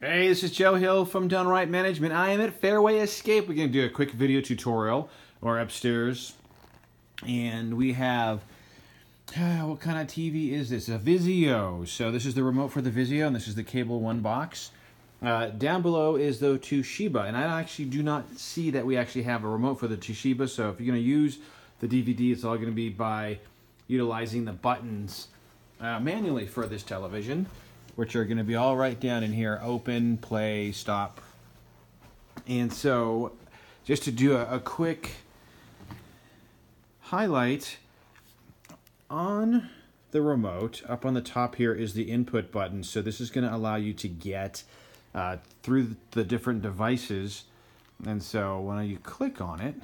Hey, this is Joe Hill from DoneRight Management. I am at Fairway Escape. We're going to do a quick video tutorial. We're upstairs, and we have, what kind of TV is this? A Vizio. So this is the remote for the Vizio, and this is the Cable 1 box. Down below is the Toshiba, and I actually do not see that we actually have a remote for the Toshiba, so if you're going to use the DVD, it's all going to be by utilizing the buttons manually for this television, which are going to be all right down in here: open, play, stop. And so just to do a quick highlight on the remote, up on the top here is the input button. So this is going to allow you to get through the different devices. And so when you click on it,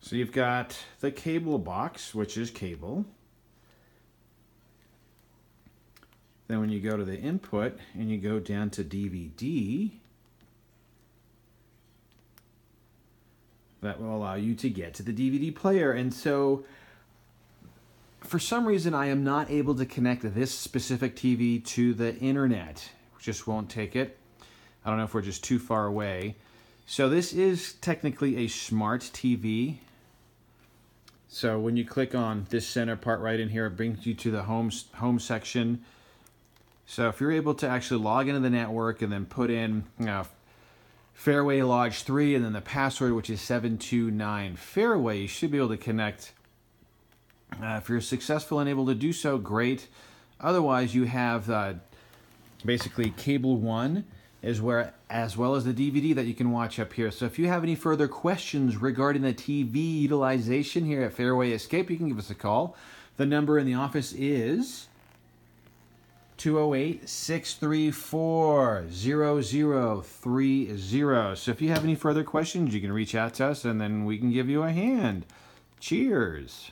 so you've got the cable box, which is cable. Then when you go to the input and you go down to DVD, that will allow you to get to the DVD player. And so for some reason I am not able to connect this specific TV to the internet. Just won't take it. I don't know if we're just too far away. So this is technically a smart TV. So when you click on this center part right in here, it brings you to the home section. So if you're able to actually log into the network and then put in Fairway Lodge 3 and then the password, which is 729 Fairway, you should be able to connect. If you're successful and able to do so, great. Otherwise, you have basically Cable 1 as well as the DVD that you can watch up here. So if you have any further questions regarding the TV utilization here at Fairway Escape, you can give us a call. The number in the office is 208-634-0030. So if you have any further questions, you can reach out to us and then we can give you a hand. Cheers.